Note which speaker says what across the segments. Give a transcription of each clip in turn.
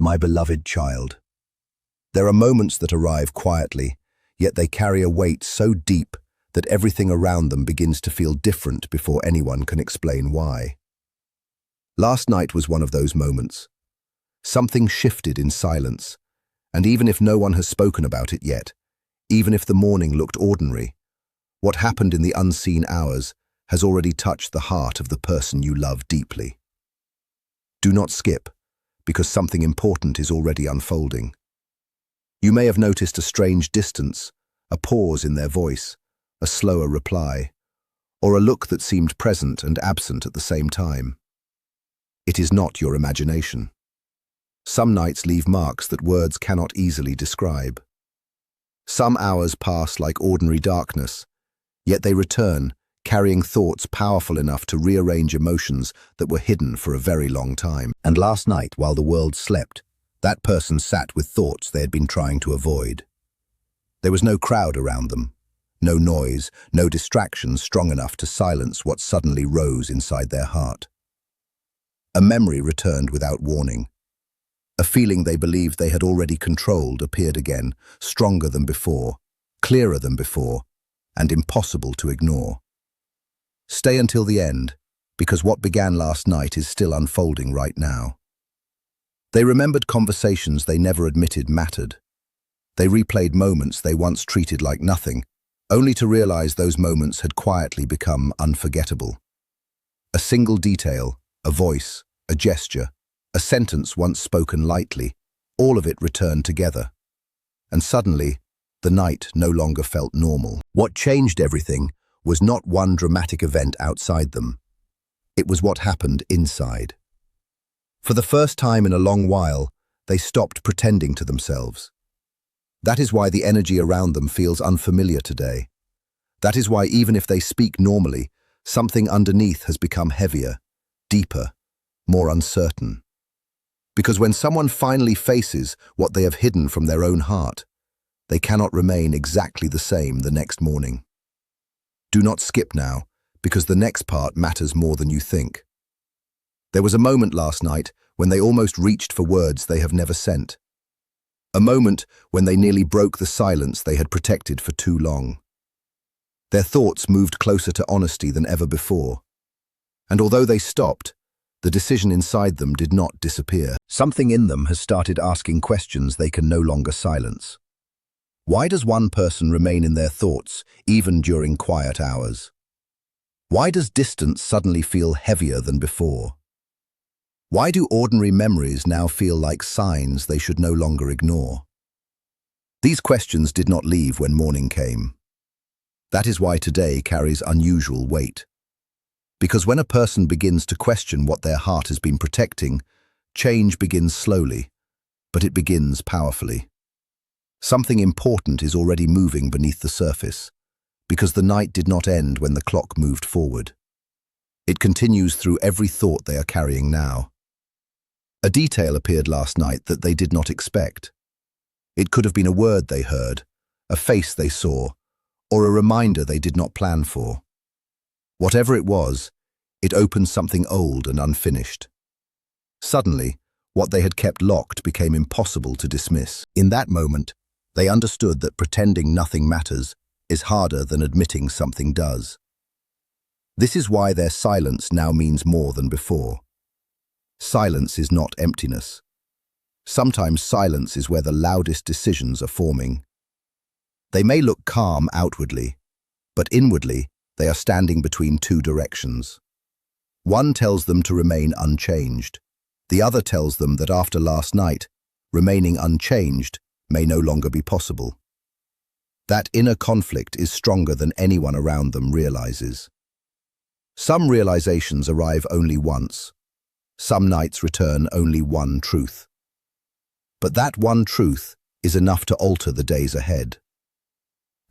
Speaker 1: My beloved child. There are moments that arrive quietly, yet they carry a weight so deep that everything around them begins to feel different before anyone can explain why. Last night was one of those moments. Something shifted in silence, and even if no one has spoken about it yet, even if the morning looked ordinary, what happened in the unseen hours has already touched the heart of the person you love deeply. Do not skip, because something important is already unfolding. You may have noticed a strange distance, a pause in their voice, a slower reply, or a look that seemed present and absent at the same time. It is not your imagination. Some nights leave marks that words cannot easily describe. Some hours pass like ordinary darkness, yet they return, carrying thoughts powerful enough to rearrange emotions that were hidden for a very long time. And last night, while the world slept, that person sat with thoughts they had been trying to avoid. There was no crowd around them, no noise, no distractions strong enough to silence what suddenly rose inside their heart. A memory returned without warning. A feeling they believed they had already controlled appeared again, stronger than before, clearer than before, and impossible to ignore. Stay until the end, because what began last night is still unfolding right now. They remembered conversations they never admitted mattered. They replayed moments they once treated like nothing, only to realize those moments had quietly become unforgettable. A single detail, a voice, a gesture, a sentence once spoken lightly, all of it returned together. And suddenly, the night no longer felt normal. What changed everything was not one dramatic event outside them. It was what happened inside. For the first time in a long while, they stopped pretending to themselves. That is why the energy around them feels unfamiliar today. That is why even if they speak normally, something underneath has become heavier, deeper, more uncertain. Because when someone finally faces what they have hidden from their own heart, they cannot remain exactly the same the next morning. Do not skip now, because the next part matters more than you think. There was a moment last night when they almost reached for words they have never sent. A moment when they nearly broke the silence they had protected for too long. Their thoughts moved closer to honesty than ever before. And although they stopped, the decision inside them did not disappear. Something in them has started asking questions they can no longer silence. Why does one person remain in their thoughts, even during quiet hours? Why does distance suddenly feel heavier than before? Why do ordinary memories now feel like signs they should no longer ignore? These questions did not leave when morning came. That is why today carries unusual weight. Because when a person begins to question what their heart has been protecting, change begins slowly, but it begins powerfully. Something important is already moving beneath the surface, because the night did not end when the clock moved forward. It continues through every thought they are carrying now. A detail appeared last night that they did not expect. It could have been a word they heard, a face they saw, or a reminder they did not plan for. Whatever it was, it opened something old and unfinished. Suddenly, what they had kept locked became impossible to dismiss. In that moment, they understood that pretending nothing matters is harder than admitting something does. This is why their silence now means more than before. Silence is not emptiness. Sometimes silence is where the loudest decisions are forming. They may look calm outwardly, but inwardly they are standing between two directions. One tells them to remain unchanged. The other tells them that after last night, remaining unchanged may no longer be possible. That inner conflict is stronger than anyone around them realizes. Some realizations arrive only once. Some nights return only one truth. But that one truth is enough to alter the days ahead.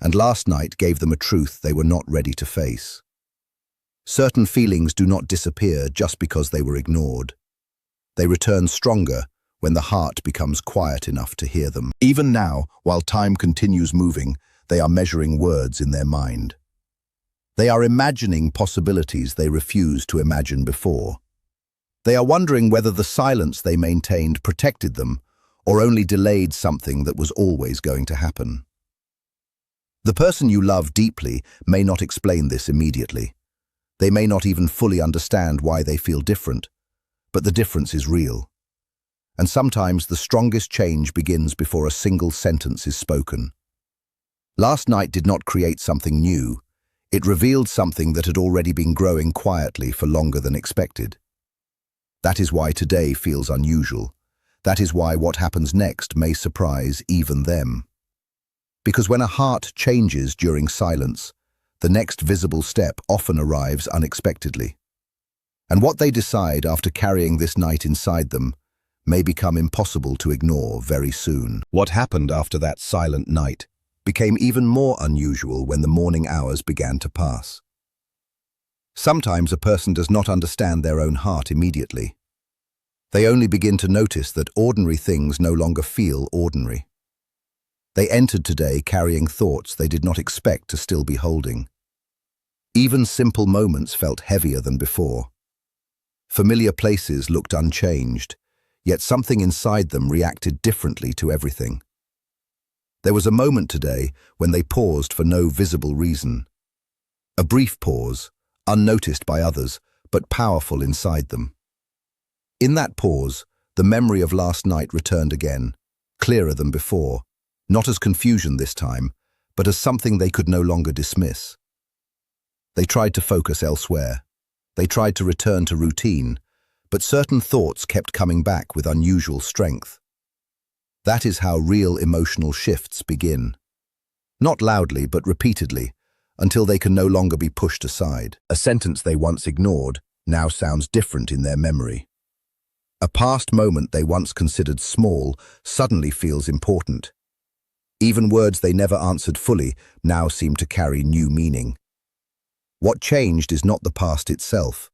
Speaker 1: And last night gave them a truth they were not ready to face. Certain feelings do not disappear just because they were ignored. They return stronger when the heart becomes quiet enough to hear them. Even now, while time continues moving, they are measuring words in their mind. They are imagining possibilities they refused to imagine before. They are wondering whether the silence they maintained protected them or only delayed something that was always going to happen. The person you love deeply may not explain this immediately. They may not even fully understand why they feel different, but the difference is real. And sometimes the strongest change begins before a single sentence is spoken. Last night did not create something new. It revealed something that had already been growing quietly for longer than expected. That is why today feels unusual. That is why what happens next may surprise even them. Because when a heart changes during silence, the next visible step often arrives unexpectedly. And what they decide after carrying this night inside them may become impossible to ignore very soon. What happened after that silent night became even more unusual when the morning hours began to pass. Sometimes a person does not understand their own heart immediately. They only begin to notice that ordinary things no longer feel ordinary. They entered today carrying thoughts they did not expect to still be holding. Even simple moments felt heavier than before. Familiar places looked unchanged, yet something inside them reacted differently to everything. There was a moment today when they paused for no visible reason. A brief pause, unnoticed by others, but powerful inside them. In that pause, the memory of last night returned again, clearer than before, not as confusion this time, but as something they could no longer dismiss. They tried to focus elsewhere. They tried to return to routine, but certain thoughts kept coming back with unusual strength. That is how real emotional shifts begin. Not loudly, but repeatedly, until they can no longer be pushed aside. A sentence they once ignored now sounds different in their memory. A past moment they once considered small suddenly feels important. Even words they never answered fully now seem to carry new meaning. What changed is not the past itself.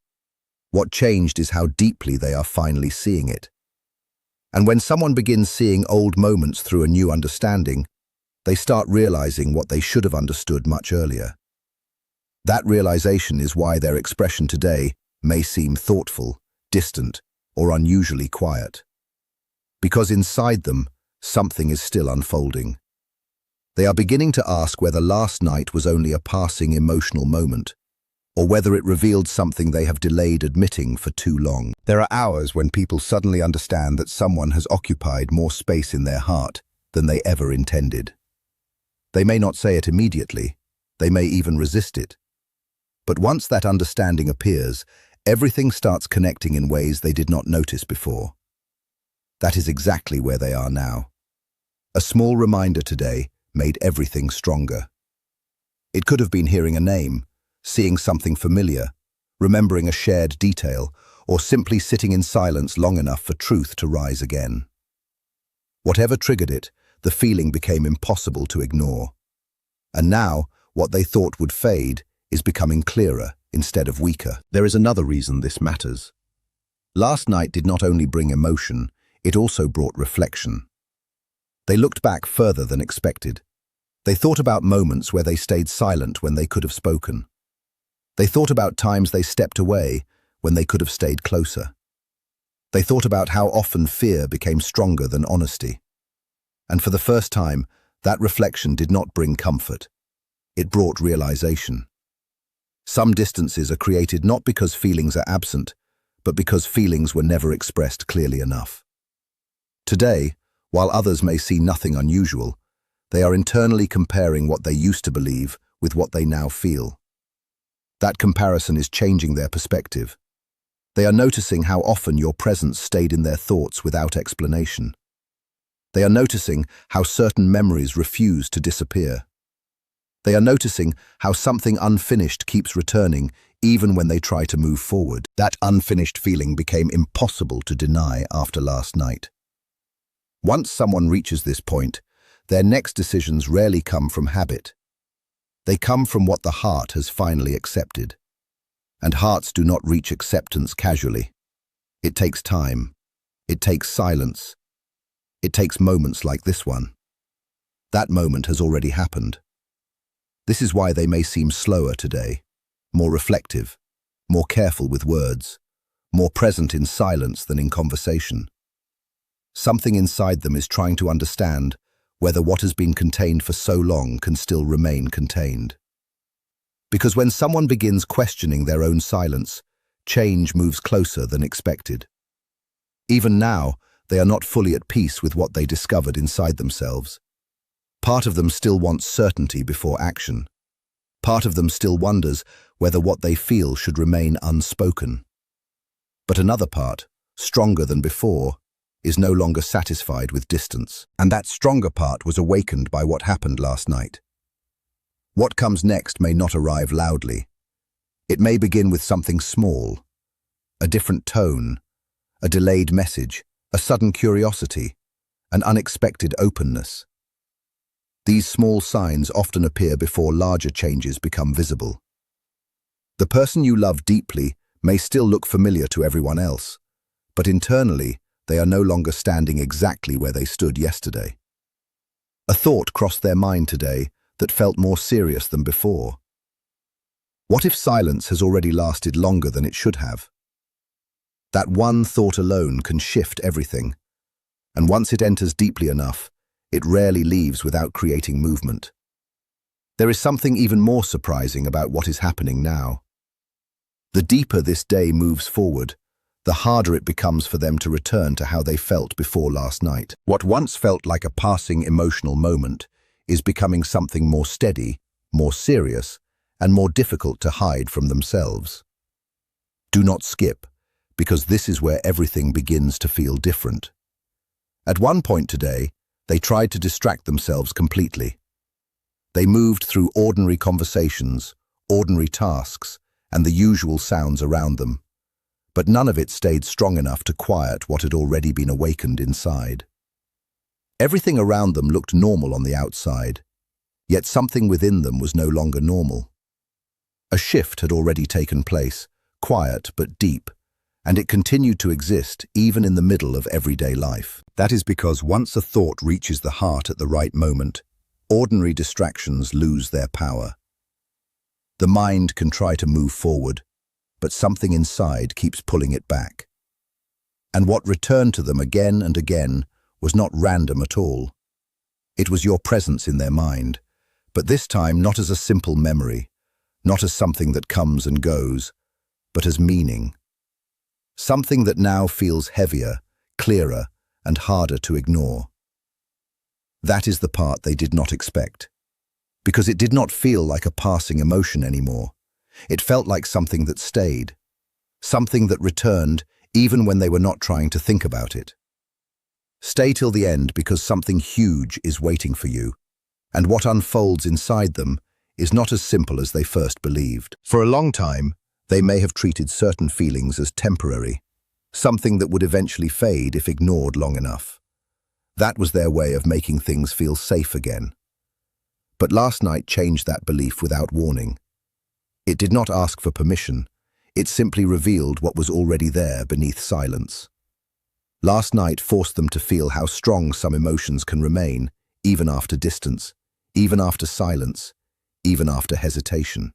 Speaker 1: What changed is how deeply they are finally seeing it. And when someone begins seeing old moments through a new understanding, they start realizing what they should have understood much earlier. That realization is why their expression today may seem thoughtful, distant, or unusually quiet. Because inside them, something is still unfolding. They are beginning to ask whether last night was only a passing emotional moment, or whether it revealed something they have delayed admitting for too long. There are hours when people suddenly understand that someone has occupied more space in their heart than they ever intended. They may not say it immediately, they may even resist it. But once that understanding appears, everything starts connecting in ways they did not notice before. That is exactly where they are now. A small reminder today made everything stronger. It could have been hearing a name, seeing something familiar, remembering a shared detail, or simply sitting in silence long enough for truth to rise again. Whatever triggered it, the feeling became impossible to ignore. And now, what they thought would fade is becoming clearer instead of weaker. There is another reason this matters. Last night did not only bring emotion, it also brought reflection. They looked back further than expected. They thought about moments where they stayed silent when they could have spoken. They thought about times they stepped away when they could have stayed closer. They thought about how often fear became stronger than honesty. And for the first time, that reflection did not bring comfort. It brought realization. Some distances are created not because feelings are absent, but because feelings were never expressed clearly enough. Today, while others may see nothing unusual, they are internally comparing what they used to believe with what they now feel. That comparison is changing their perspective. They are noticing how often your presence stayed in their thoughts without explanation. They are noticing how certain memories refuse to disappear. They are noticing how something unfinished keeps returning even when they try to move forward. That unfinished feeling became impossible to deny after last night. Once someone reaches this point, their next decisions rarely come from habit. They come from what the heart has finally accepted. And hearts do not reach acceptance casually. It takes time. It takes silence. It takes moments like this one. That moment has already happened. This is why they may seem slower today, more reflective, more careful with words, more present in silence than in conversation. Something inside them is trying to understand whether what has been contained for so long can still remain contained. Because when someone begins questioning their own silence, change moves closer than expected. Even now, they are not fully at peace with what they discovered inside themselves. Part of them still wants certainty before action. Part of them still wonders whether what they feel should remain unspoken. But another part, stronger than before, is no longer satisfied with distance. And that stronger part was awakened by what happened last night. What comes next may not arrive loudly. It may begin with something small, a different tone, a delayed message, a sudden curiosity, an unexpected openness. These small signs often appear before larger changes become visible. The person you love deeply may still look familiar to everyone else, but internally, they are no longer standing exactly where they stood yesterday. A thought crossed their mind today that felt more serious than before. What if silence has already lasted longer than it should have? That one thought alone can shift everything, and once it enters deeply enough, it rarely leaves without creating movement. There is something even more surprising about what is happening now. The deeper this day moves forward, the harder it becomes for them to return to how they felt before last night. What once felt like a passing emotional moment is becoming something more steady, more serious, and more difficult to hide from themselves. Do not skip, because this is where everything begins to feel different. At one point today, they tried to distract themselves completely. They moved through ordinary conversations, ordinary tasks, and the usual sounds around them. But none of it stayed strong enough to quiet what had already been awakened inside. Everything around them looked normal on the outside, yet something within them was no longer normal. A shift had already taken place, quiet but deep, and it continued to exist even in the middle of everyday life. That is because once a thought reaches the heart at the right moment, ordinary distractions lose their power. The mind can try to move forward, but something inside keeps pulling it back. And what returned to them again and again was not random at all. It was your presence in their mind, but this time not as a simple memory, not as something that comes and goes, but as meaning. Something that now feels heavier, clearer, and harder to ignore. That is the part they did not expect, because it did not feel like a passing emotion anymore. It felt like something that stayed, something that returned even when they were not trying to think about it. Stay till the end because something huge is waiting for you, and what unfolds inside them is not as simple as they first believed. For a long time, they may have treated certain feelings as temporary, something that would eventually fade if ignored long enough. That was their way of making things feel safe again. But last night changed that belief without warning. It did not ask for permission. It simply revealed what was already there beneath silence. Last night forced them to feel how strong some emotions can remain, even after distance, even after silence, even after hesitation.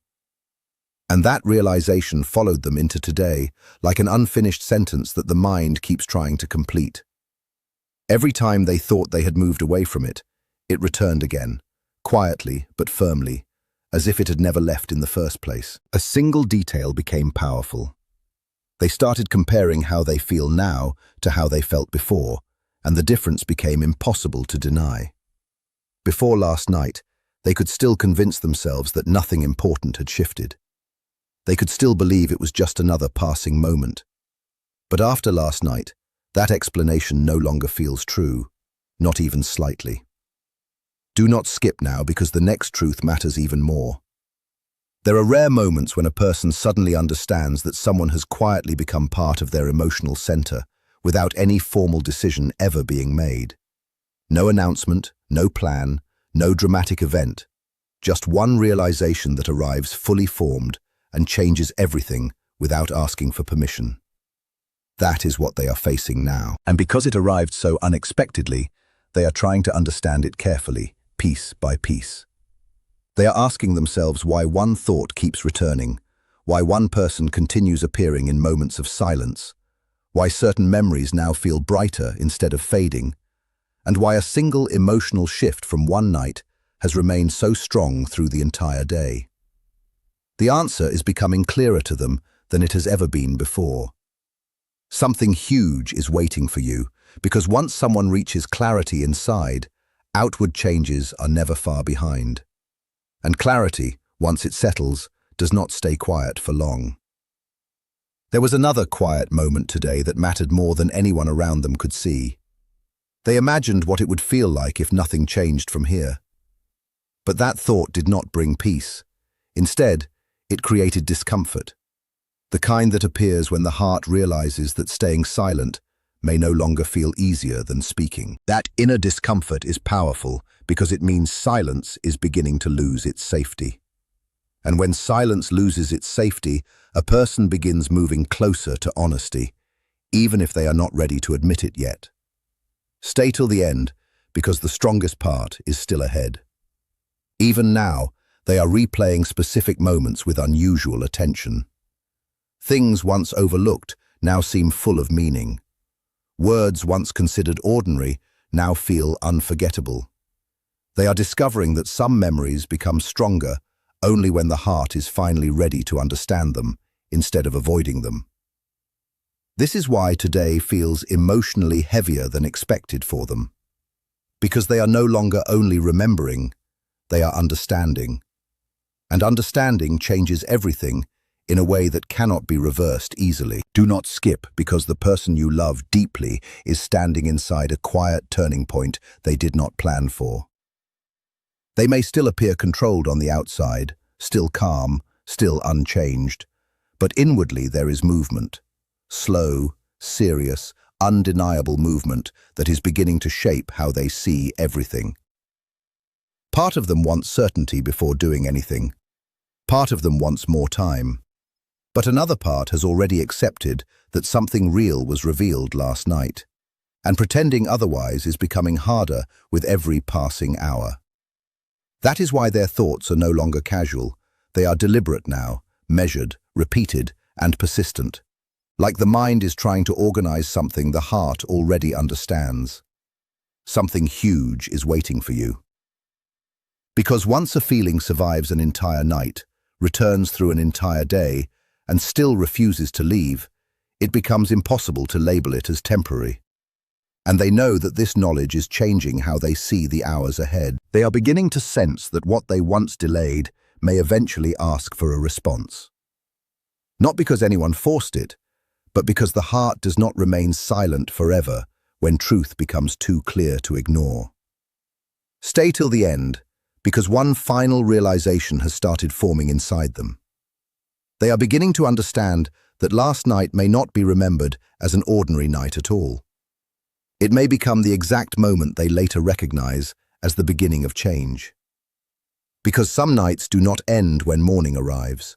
Speaker 1: And that realization followed them into today, like an unfinished sentence that the mind keeps trying to complete. Every time they thought they had moved away from it, it returned again, quietly but firmly, as if it had never left in the first place. A single detail became powerful. They started comparing how they feel now to how they felt before, and the difference became impossible to deny. Before last night, they could still convince themselves that nothing important had shifted. They could still believe it was just another passing moment. But after last night, that explanation no longer feels true, not even slightly. Do not skip now because the next truth matters even more. There are rare moments when a person suddenly understands that someone has quietly become part of their emotional center without any formal decision ever being made. No announcement, no plan, no dramatic event, just one realization that arrives fully formed and changes everything without asking for permission. That is what they are facing now. And because it arrived so unexpectedly, they are trying to understand it carefully, piece by piece. They are asking themselves why one thought keeps returning, why one person continues appearing in moments of silence, why certain memories now feel brighter instead of fading, and why a single emotional shift from one night has remained so strong through the entire day. The answer is becoming clearer to them than it has ever been before. Something huge is waiting for you, because once someone reaches clarity inside, outward changes are never far behind. And clarity, once it settles, does not stay quiet for long. There was another quiet moment today that mattered more than anyone around them could see. They imagined what it would feel like if nothing changed from here. But that thought did not bring peace. Instead, it created discomfort, the kind that appears when the heart realizes that staying silent may no longer feel easier than speaking. That inner discomfort is powerful because it means silence is beginning to lose its safety. And when silence loses its safety, a person begins moving closer to honesty, even if they are not ready to admit it yet. Stay till the end, because the strongest part is still ahead. Even now, they are replaying specific moments with unusual attention. Things once overlooked now seem full of meaning. Words once considered ordinary now feel unforgettable. They are discovering that some memories become stronger only when the heart is finally ready to understand them instead of avoiding them. This is why today feels emotionally heavier than expected for them. Because they are no longer only remembering, they are understanding. And understanding changes everything in a way that cannot be reversed easily. Do not skip because the person you love deeply is standing inside a quiet turning point they did not plan for. They may still appear controlled on the outside, still calm, still unchanged, but inwardly there is movement. Slow, serious, undeniable movement that is beginning to shape how they see everything. Part of them wants certainty before doing anything. Part of them wants more time. But another part has already accepted that something real was revealed last night, and pretending otherwise is becoming harder with every passing hour. That is why their thoughts are no longer casual. They are deliberate now, measured, repeated, and persistent. Like the mind is trying to organize something the heart already understands. Something huge is waiting for you. Because once a feeling survives an entire night, returns through an entire day, and still refuses to leave, it becomes impossible to label it as temporary. And they know that this knowledge is changing how they see the hours ahead. They are beginning to sense that what they once delayed may eventually ask for a response. Not because anyone forced it, but because the heart does not remain silent forever when truth becomes too clear to ignore. Stay till the end, because one final realization has started forming inside them. They are beginning to understand that last night may not be remembered as an ordinary night at all. It may become the exact moment they later recognize as the beginning of change. Because some nights do not end when morning arrives.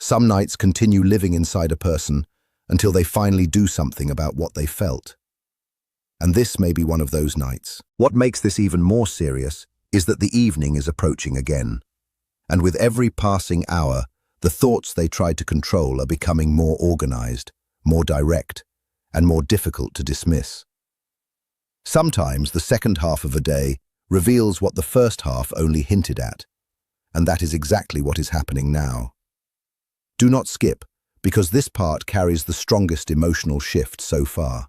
Speaker 1: Some nights continue living inside a person until they finally do something about what they felt. And this may be one of those nights. What makes this even more serious is that the evening is approaching again. And with every passing hour, the thoughts they tried to control are becoming more organized, more direct, and more difficult to dismiss. Sometimes the second half of a day reveals what the first half only hinted at, and that is exactly what is happening now. Do not skip, because this part carries the strongest emotional shift so far.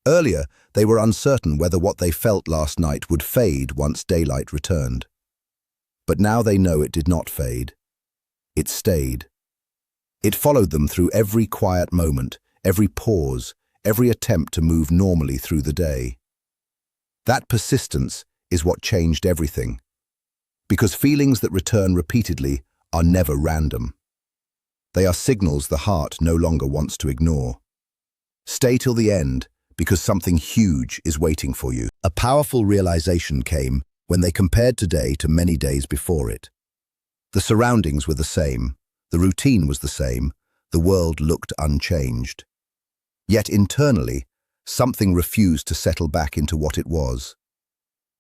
Speaker 1: Earlier, they were uncertain whether what they felt last night would fade once daylight returned. But now they know it did not fade. It stayed. It followed them through every quiet moment, every pause, every attempt to move normally through the day. That persistence is what changed everything, because feelings that return repeatedly are never random. They are signals the heart no longer wants to ignore. Stay till the end, because something huge is waiting for you. A powerful realization came when they compared today to many days before it. The surroundings were the same, the routine was the same, the world looked unchanged. Yet internally, something refused to settle back into what it was.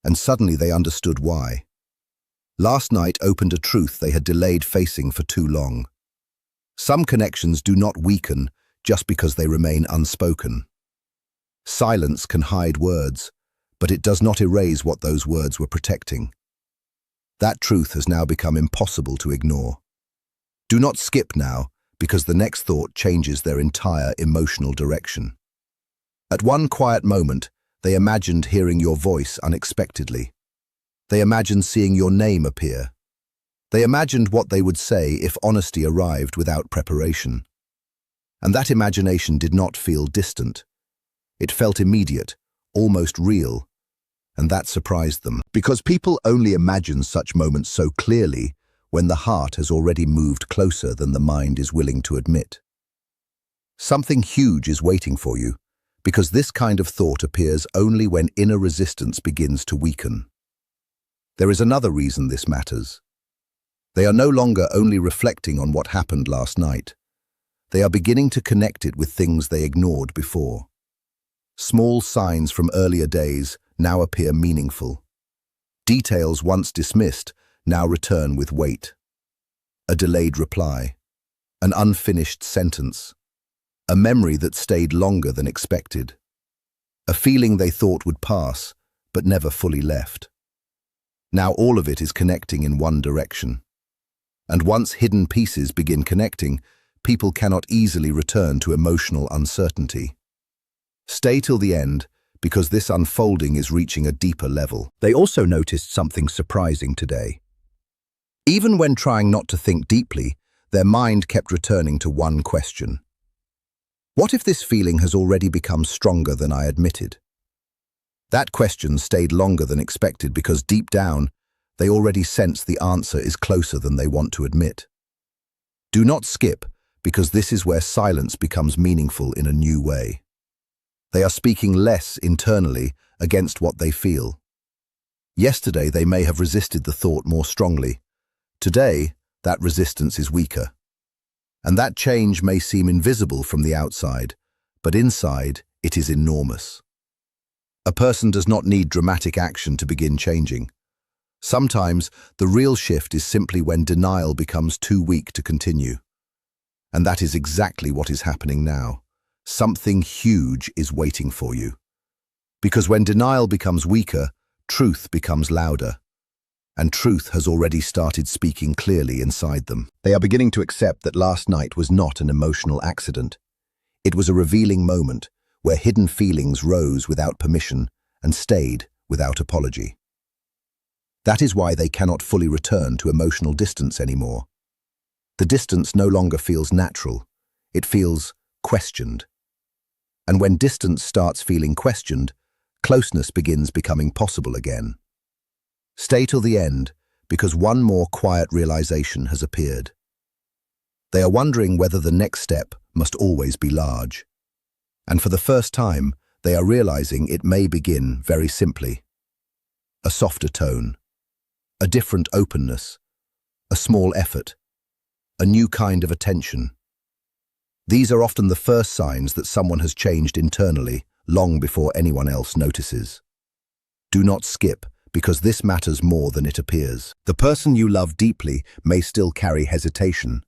Speaker 1: And suddenly they understood why. Last night opened a truth they had delayed facing for too long. Some connections do not weaken just because they remain unspoken. Silence can hide words, but it does not erase what those words were protecting. That truth has now become impossible to ignore. Do not skip now, because the next thought changes their entire emotional direction. At one quiet moment, they imagined hearing your voice unexpectedly. They imagined seeing your name appear. They imagined what they would say if honesty arrived without preparation. And that imagination did not feel distant. It felt immediate, almost real, and that surprised them, because people only imagine such moments so clearly when the heart has already moved closer than the mind is willing to admit. Something huge is waiting for you, because this kind of thought appears only when inner resistance begins to weaken. There is another reason this matters. They are no longer only reflecting on what happened last night. They are beginning to connect it with things they ignored before. Small signs from earlier days now appear meaningful. Details once dismissed now return with weight. A delayed reply, an unfinished sentence, a memory that stayed longer than expected, a feeling they thought would pass but never fully left. Now all of it is connecting in one direction. And once hidden pieces begin connecting, people cannot easily return to emotional uncertainty. Stay till the end, because this unfolding is reaching a deeper level. They also noticed something surprising today. Even when trying not to think deeply, their mind kept returning to one question. What if this feeling has already become stronger than I admitted? That question stayed longer than expected because deep down, they already sense the answer is closer than they want to admit. Do not skip, because this is where silence becomes meaningful in a new way. They are speaking less internally against what they feel. Yesterday, they may have resisted the thought more strongly. Today, that resistance is weaker. And that change may seem invisible from the outside, but inside, it is enormous. A person does not need dramatic action to begin changing. Sometimes, the real shift is simply when denial becomes too weak to continue. And that is exactly what is happening now. Something huge is waiting for you. Because when denial becomes weaker, truth becomes louder. And truth has already started speaking clearly inside them. They are beginning to accept that last night was not an emotional accident. It was a revealing moment where hidden feelings rose without permission and stayed without apology. That is why they cannot fully return to emotional distance anymore. The distance no longer feels natural. It feels questioned. And when distance starts feeling questioned, closeness begins becoming possible again. Stay till the end, because one more quiet realization has appeared. They are wondering whether the next step must always be large. And for the first time, they are realizing it may begin very simply. A softer tone, a different openness, a small effort, a new kind of attention. These are often the first signs that someone has changed internally, long before anyone else notices. Do not skip, because this matters more than it appears. The person you love deeply may still carry hesitation,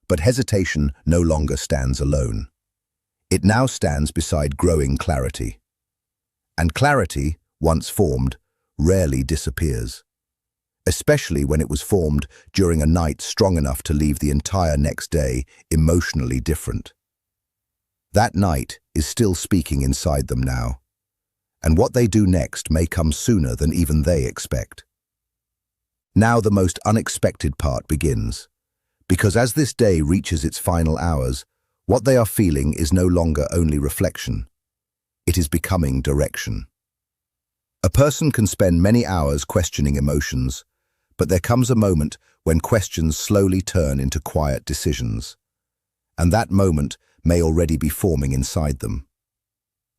Speaker 1: but hesitation no longer stands alone. It now stands beside growing clarity. And clarity, once formed, rarely disappears, especially when it was formed during a night strong enough to leave the entire next day emotionally different. That night is still speaking inside them now, and what they do next may come sooner than even they expect. Now the most unexpected part begins, because as this day reaches its final hours, what they are feeling is no longer only reflection. It is becoming direction. A person can spend many hours questioning emotions, but there comes a moment when questions slowly turn into quiet decisions, and that moment may already be forming inside them.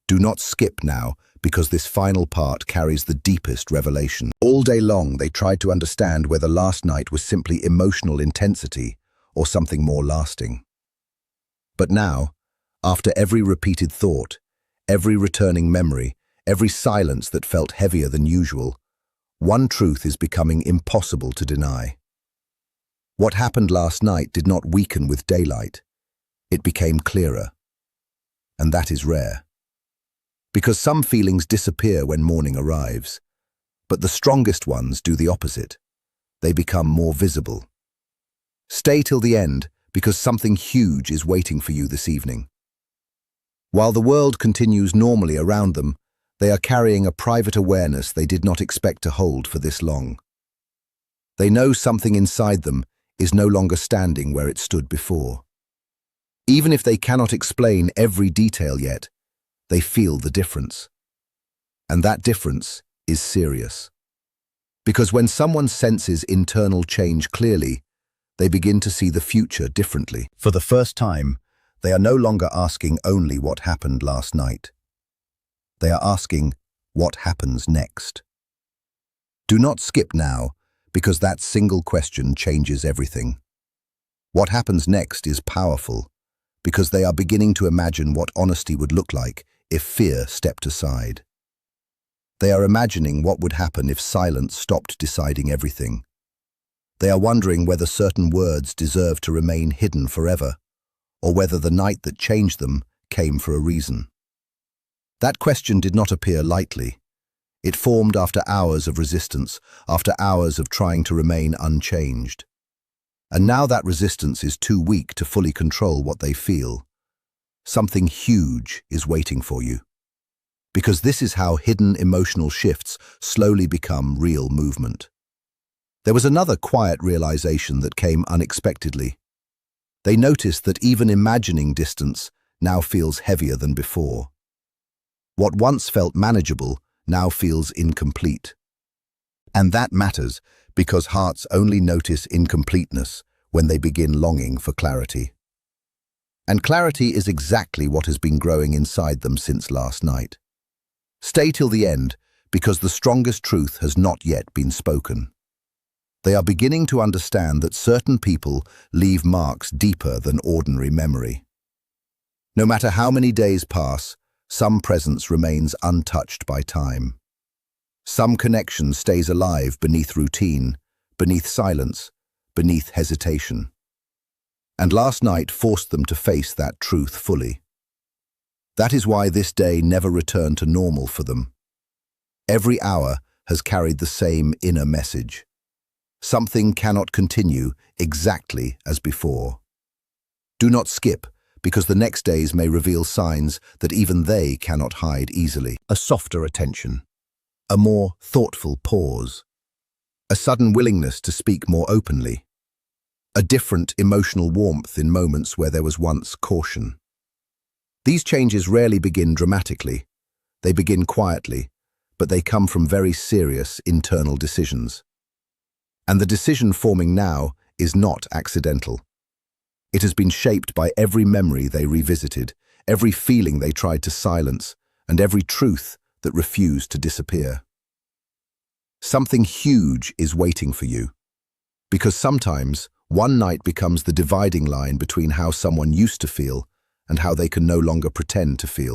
Speaker 1: Do not skip now, because this final part carries the deepest revelation. All day long, they tried to understand whether last night was simply emotional intensity or something more lasting. But now, after every repeated thought, every returning memory, every silence that felt heavier than usual, one truth is becoming impossible to deny. What happened last night did not weaken with daylight. It became clearer. And that is rare. Because some feelings disappear when morning arrives, but the strongest ones do the opposite. They become more visible. Stay till the end, because something huge is waiting for you this evening. While the world continues normally around them, they are carrying a private awareness they did not expect to hold for this long. They know something inside them is no longer standing where it stood before. Even if they cannot explain every detail yet, they feel the difference. And that difference is serious. Because when someone senses internal change clearly, they begin to see the future differently. For the first time, they are no longer asking only what happened last night. They are asking what happens next. Do not skip now, because that single question changes everything. What happens next is powerful, because they are beginning to imagine what honesty would look like if fear stepped aside. They are imagining what would happen if silence stopped deciding everything. They are wondering whether certain words deserve to remain hidden forever, or whether the night that changed them came for a reason. That question did not appear lightly. It formed after hours of resistance, after hours of trying to remain unchanged. And now that resistance is too weak to fully control what they feel. Something huge is waiting for you. Because this is how hidden emotional shifts slowly become real movement. There was another quiet realization that came unexpectedly. They noticed that even imagining distance now feels heavier than before. What once felt manageable now feels incomplete. And that matters because hearts only notice incompleteness when they begin longing for clarity. And clarity is exactly what has been growing inside them since last night. Stay till the end, because the strongest truth has not yet been spoken. They are beginning to understand that certain people leave marks deeper than ordinary memory. No matter how many days pass, some presence remains untouched by time. Some connection stays alive beneath routine, beneath silence, beneath hesitation. And last night forced them to face that truth fully. That is why this day never returned to normal for them. Every hour has carried the same inner message. Something cannot continue exactly as before. Do not skip, because the next days may reveal signs that even they cannot hide easily. A softer attention, a more thoughtful pause, a sudden willingness to speak more openly, a different emotional warmth in moments where there was once caution. These changes rarely begin dramatically. They begin quietly, but they come from very serious internal decisions. And the decision forming now is not accidental. It has been shaped by every memory they revisited, every feeling they tried to silence, and every truth that refused to disappear. Something huge is waiting for you. Because sometimes, one night becomes the dividing line between how someone used to feel and how they can no longer pretend to feel.